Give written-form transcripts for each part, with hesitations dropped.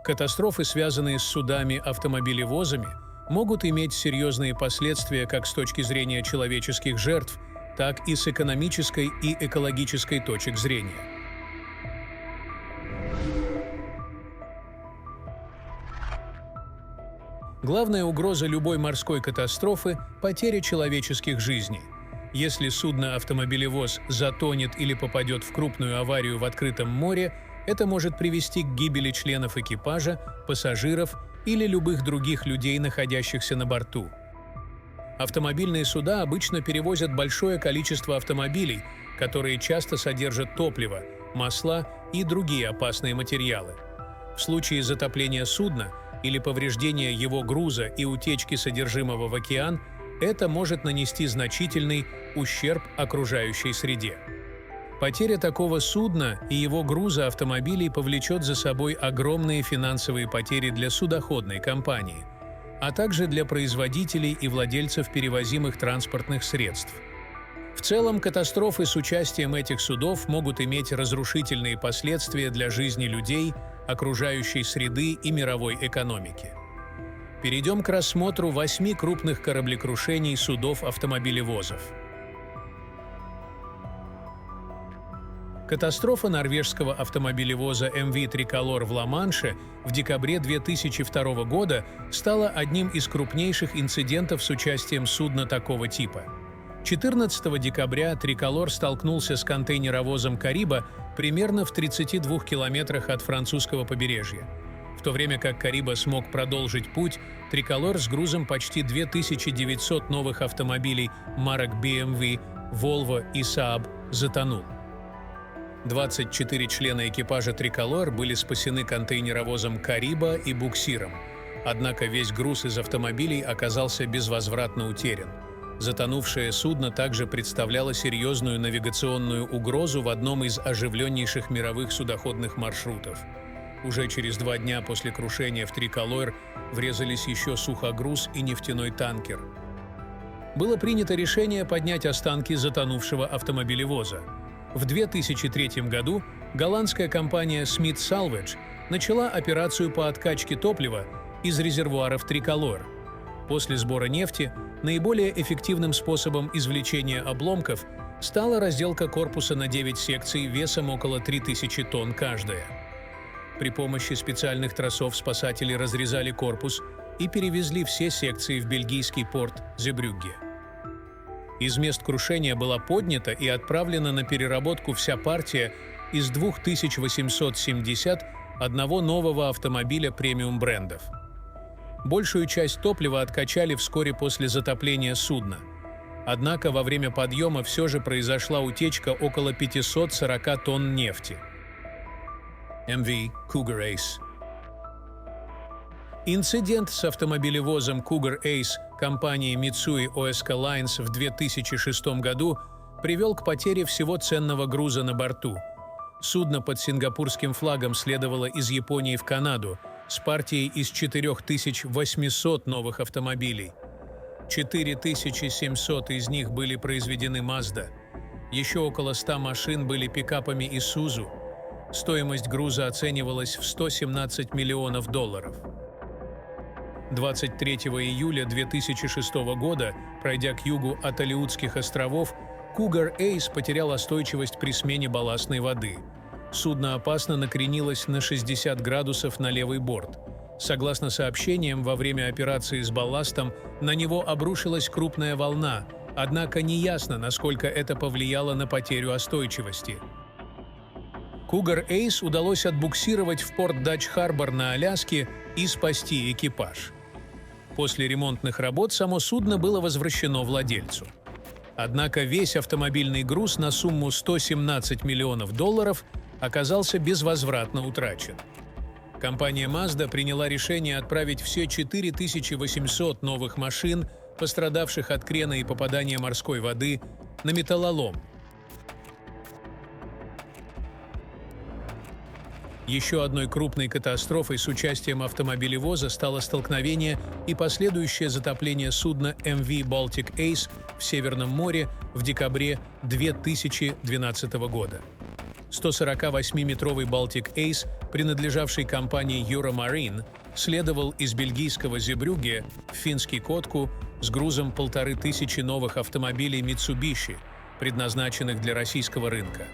Катастрофы, связанные с судами-автомобилевозами, могут иметь серьезные последствия как с точки зрения человеческих жертв, так и с экономической и экологической точек зрения. Главная угроза любой морской катастрофы – потеря человеческих жизней. Если судно-автомобилевоз затонет или попадет в крупную аварию в открытом море, это может привести к гибели членов экипажа, пассажиров или любых других людей, находящихся на борту. Автомобильные суда обычно перевозят большое количество автомобилей, которые часто содержат топливо, масла и другие опасные материалы. В случае затопления судна или повреждения его груза и утечки содержимого в океан, это может нанести значительный ущерб окружающей среде. Потеря такого судна и его груза автомобилей повлечет за собой огромные финансовые потери для судоходной компании, а также для производителей и владельцев перевозимых транспортных средств. В целом, катастрофы с участием этих судов могут иметь разрушительные последствия для жизни людей, окружающей среды и мировой экономики. Перейдем к рассмотру 8 крупных кораблекрушений судов-автомобилевозов. Катастрофа норвежского автомобилевоза MV Tricolor в Ла-Манше в декабре 2002 года стала одним из крупнейших инцидентов с участием судна такого типа. 14 декабря Tricolor столкнулся с контейнеровозом Кариба примерно в 32 километрах от французского побережья. В то время как Кариба смог продолжить путь, Tricolor с грузом почти 2900 новых автомобилей марок BMW, Volvo и Saab затонул. 24 члена экипажа Tricolor были спасены контейнеровозом Кариба и буксиром, однако весь груз из автомобилей оказался безвозвратно утерян. Затонувшее судно также представляло серьезную навигационную угрозу в одном из оживленнейших мировых судоходных маршрутов. Уже через 2 дня после крушения в Tricolor врезались еще сухогруз и нефтяной танкер. Было принято решение поднять останки затонувшего автомобилевоза. В 2003 году голландская компания Smith Salvage начала операцию по откачке топлива из резервуаров Tricolor. После сбора нефти наиболее эффективным способом извлечения обломков стала разделка корпуса на 9 секций весом около 3000 тонн каждая. При помощи специальных тросов спасатели разрезали корпус и перевезли все секции в бельгийский порт Зебрюгге. Из мест крушения была поднята и отправлена на переработку вся партия из 2871 нового автомобиля премиум-брендов. Большую часть топлива откачали вскоре после затопления судна. Однако во время подъема все же произошла утечка около 540 тонн нефти. MV Cougar Ace. Инцидент с автомобилевозом Cougar Ace компании Mitsui O.S.K. Lines в 2006 году привел к потере всего ценного груза на борту. Судно под сингапурским флагом следовало из Японии в Канаду с партией из 4800 новых автомобилей. 4700 из них были произведены Mazda. Еще около 100 машин были пикапами Isuzu. Стоимость груза оценивалась в $117 миллионов. 23 июля 2006 года, пройдя к югу от Алеутских островов, Cougar Ace потерял остойчивость при смене балластной воды. Судно опасно накренилось на 60 градусов на левый борт. Согласно сообщениям, во время операции с балластом на него обрушилась крупная волна, однако неясно, насколько это повлияло на потерю остойчивости. Cougar Ace удалось отбуксировать в порт Дач-Харбор на Аляске и спасти экипаж. После ремонтных работ само судно было возвращено владельцу. Однако весь автомобильный груз на сумму $117 миллионов оказался безвозвратно утрачен. Компания Mazda приняла решение отправить все 4800 новых машин, пострадавших от крена и попадания морской воды, на металлолом. Еще одной крупной катастрофой с участием автомобилевоза стало столкновение и последующее затопление судна MV Baltic Ace в Северном море в декабре 2012 года. 148-метровый Baltic Ace, принадлежавший компании Euromarine, следовал из бельгийского Зебрюге в финский Котку с грузом 1500 новых автомобилей Mitsubishi, предназначенных для российского рынка.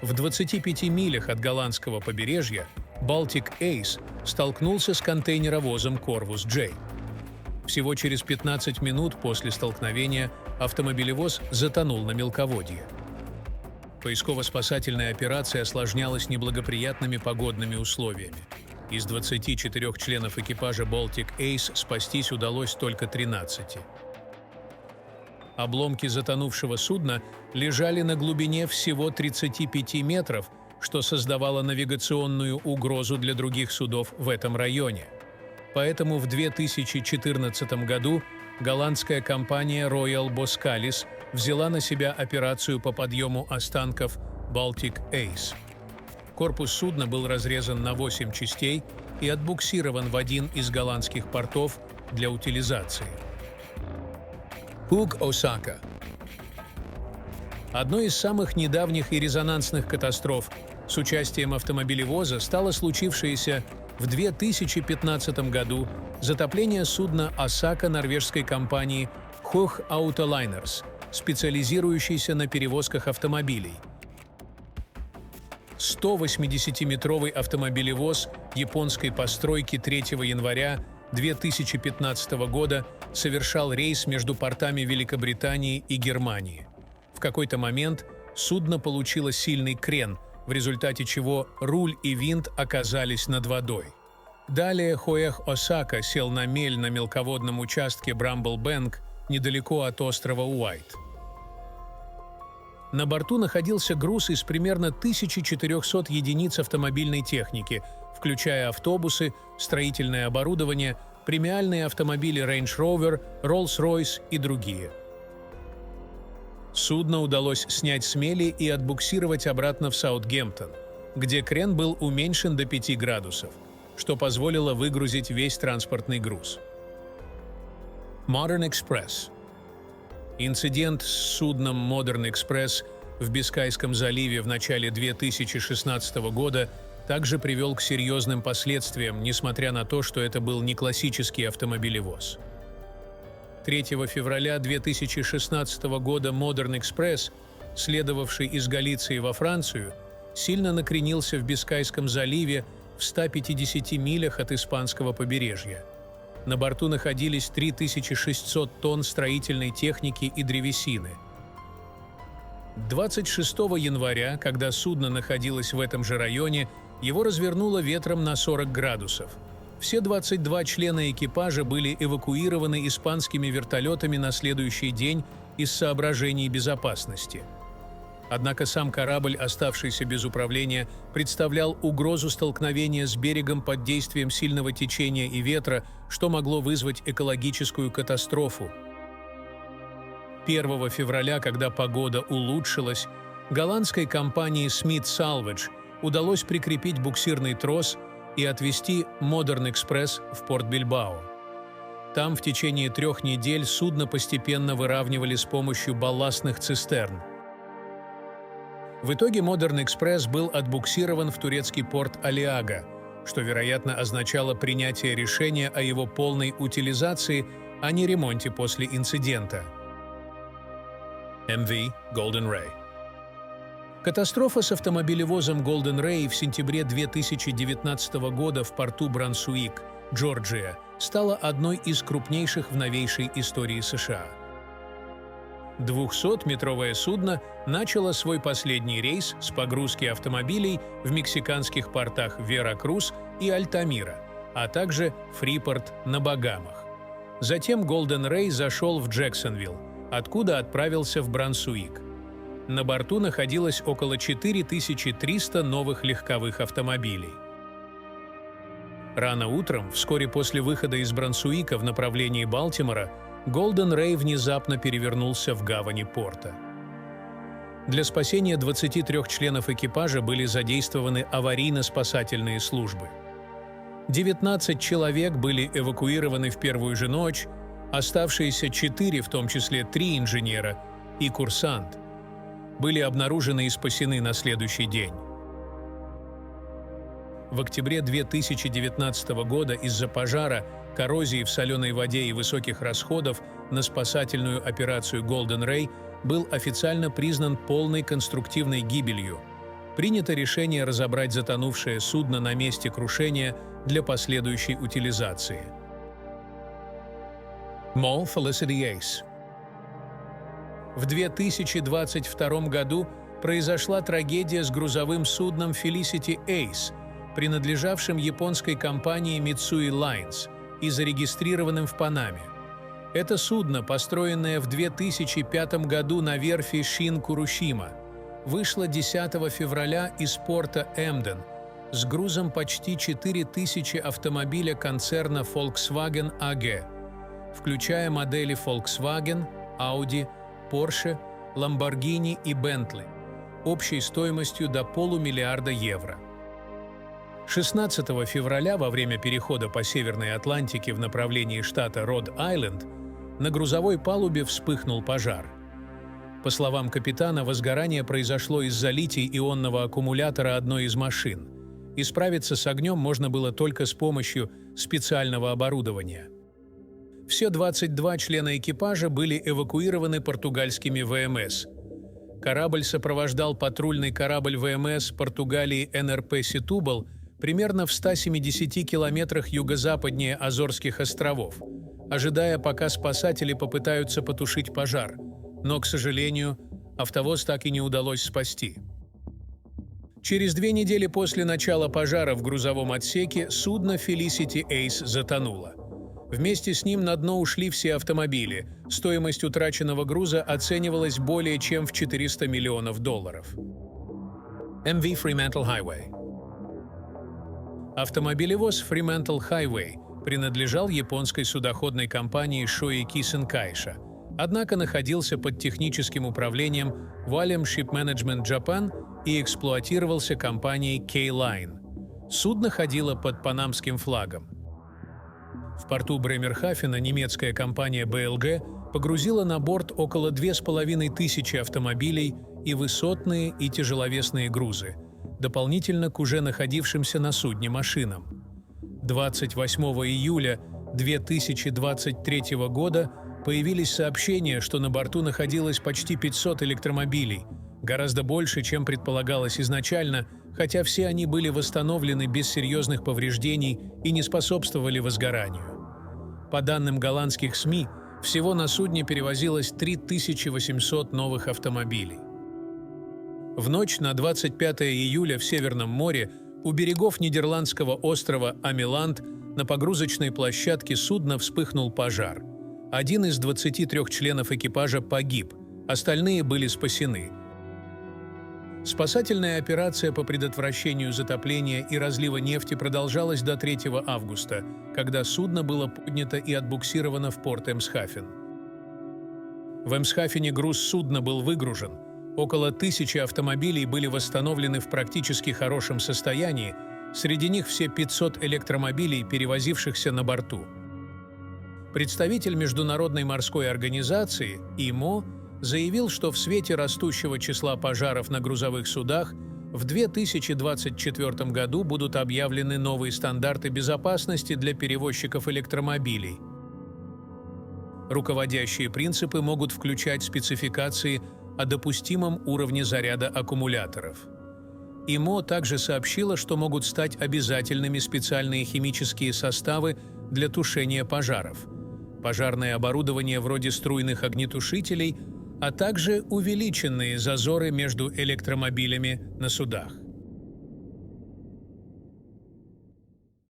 В 25 милях от голландского побережья Baltic Ace столкнулся с контейнеровозом Corvus J. Всего через 15 минут после столкновения автомобилевоз затонул на мелководье. Поисково-спасательная операция осложнялась неблагоприятными погодными условиями. Из 24 членов экипажа Baltic Ace спастись удалось только 13. Обломки затонувшего судна лежали на глубине всего 35 метров, что создавало навигационную угрозу для других судов в этом районе. Поэтому в 2014 году голландская компания Royal Boskalis взяла на себя операцию по подъему останков Baltic Ace. Корпус судна был разрезан на 8 частей и отбуксирован в один из голландских портов для утилизации. Хуг Осака. Одной из самых недавних и резонансных катастроф с участием автомобилевоза стало случившееся в 2015 году затопление судна Осака норвежской компании Höegh Autoliners, специализирующейся на перевозках автомобилей. 180-метровый автомобилевоз японской постройки 3 января 2015 года совершал рейс между портами Великобритании и Германии. В какой-то момент судно получило сильный крен, в результате чего руль и винт оказались над водой. Далее Höegh Osaka сел на мель на мелководном участке Брамбл-Бэнк недалеко от острова Уайт. На борту находился груз из примерно 1400 единиц автомобильной техники, включая автобусы, строительное оборудование, премиальные автомобили Range Rover, Rolls-Royce и другие. Судно удалось снять с мели и отбуксировать обратно в Саутгемптон, где крен был уменьшен до 5 градусов, что позволило выгрузить весь транспортный груз. Modern Express. Инцидент с судном Modern Express в Бискайском заливе в начале 2016 года также привел к серьезным последствиям, несмотря на то, что это был не классический автомобилевоз. 3 февраля 2016 года Modern Express, следовавший из Галиции во Францию, сильно накренился в Бискайском заливе в 150 милях от испанского побережья. На борту находились 3600 тонн строительной техники и древесины. 26 января, когда судно находилось в этом же районе, его развернуло ветром на 40 градусов. Все 22 члена экипажа были эвакуированы испанскими вертолетами на следующий день из соображений безопасности. Однако сам корабль, оставшийся без управления, представлял угрозу столкновения с берегом под действием сильного течения и ветра, что могло вызвать экологическую катастрофу. 1 февраля, когда погода улучшилась, голландской компании Smith Salvage удалось прикрепить буксирный трос и отвезти Modern Express в порт Бильбао. Там в течение 3 недель судно постепенно выравнивали с помощью балластных цистерн. В итоге Modern Express был отбуксирован в турецкий порт Алиага, что, вероятно, означало принятие решения о его полной утилизации, а не ремонте после инцидента. MV Golden Ray. Катастрофа с автомобилевозом Golden Ray в сентябре 2019 года в порту Брансуик, Джорджия, стала одной из крупнейших в новейшей истории США. 200-метровое судно начало свой последний рейс с погрузки автомобилей в мексиканских портах Веракрус и Альтамира, а также Фрипорт на Багамах. Затем Golden Ray зашел в Джексонвилл, откуда отправился в Брансуик. На борту находилось около 4300 новых легковых автомобилей. Рано утром, вскоре после выхода из Брансуика в направлении Балтимора, Golden Ray внезапно перевернулся в гавани порта. Для спасения 23 членов экипажа были задействованы аварийно-спасательные службы. 19 человек были эвакуированы в первую же ночь, оставшиеся 4, в том числе 3 инженера и курсант, были обнаружены и спасены на следующий день. В октябре 2019 года из-за пожара, коррозии в соленой воде и высоких расходов на спасательную операцию Golden Ray был официально признан полной конструктивной гибелью. Принято решение разобрать затонувшее судно на месте крушения для последующей утилизации. Mall Felicity Ace. В 2022 году произошла трагедия с грузовым судном Felicity Ace, принадлежавшим японской компании Mitsui Lines и зарегистрированным в Панаме. Это судно, построенное в 2005 году на верфи Шин-Курушима, вышло 10 февраля из порта Эмден с грузом почти 4000 автомобиля концерна Volkswagen AG, включая модели Volkswagen, Audi, Porsche, Lamborghini и Bentley, общей стоимостью до $500 миллиарда. 16 февраля во время перехода по Северной Атлантике в направлении штата Род-Айленд на грузовой палубе вспыхнул пожар. По словам капитана, возгорание произошло из-за литий-ионного аккумулятора одной из машин. И справиться с огнем можно было только с помощью специального оборудования. Все 22 члена экипажа были эвакуированы португальскими ВМС. Корабль сопровождал патрульный корабль ВМС Португалии НРП «Сетубал» примерно в 170 километрах юго-западнее Азорских островов, ожидая, пока спасатели попытаются потушить пожар. Но, к сожалению, автовоз так и не удалось спасти. Через 2 недели после начала пожара в грузовом отсеке судно Felicity Ace затонуло. Вместе с ним на дно ушли все автомобили. Стоимость утраченного груза оценивалась более чем в $400 миллионов. MV Fremantle Highway. Автомобилевоз Fremantle Highway принадлежал японской судоходной компании Shoei Kisen Kaisha, однако находился под техническим управлением Valium Ship Management Japan и эксплуатировался компанией K-Line. Судно ходило под панамским флагом. В порту Бремерхафена немецкая компания BLG погрузила на борт около 2500 автомобилей и высотные и тяжеловесные грузы, дополнительно к уже находившимся на судне машинам. 28 июля 2023 года появились сообщения, что на борту находилось почти 500 электромобилей, гораздо больше, чем предполагалось изначально, хотя все они были восстановлены без серьезных повреждений и не способствовали возгоранию. По данным голландских СМИ, всего на судне перевозилось 3800 новых автомобилей. В ночь на 25 июля в Северном море у берегов нидерландского острова Амиланд на погрузочной площадке судна вспыхнул пожар. Один из 23 членов экипажа погиб, остальные были спасены. Спасательная операция по предотвращению затопления и разлива нефти продолжалась до 3 августа, когда судно было поднято и отбуксировано в порт Эмсхафен. В Эмсхафене груз судна был выгружен. Около 1000 автомобилей были восстановлены в практически хорошем состоянии, среди них все 500 электромобилей, перевозившихся на борту. Представитель Международной морской организации ИМО заявил, что в свете растущего числа пожаров на грузовых судах в 2024 году будут объявлены новые стандарты безопасности для перевозчиков электромобилей. Руководящие принципы могут включать спецификации о допустимом уровне заряда аккумуляторов. ИМО также сообщила, что могут стать обязательными специальные химические составы для тушения пожаров, пожарное оборудование вроде струйных огнетушителей, а также увеличенные зазоры между электромобилями на судах.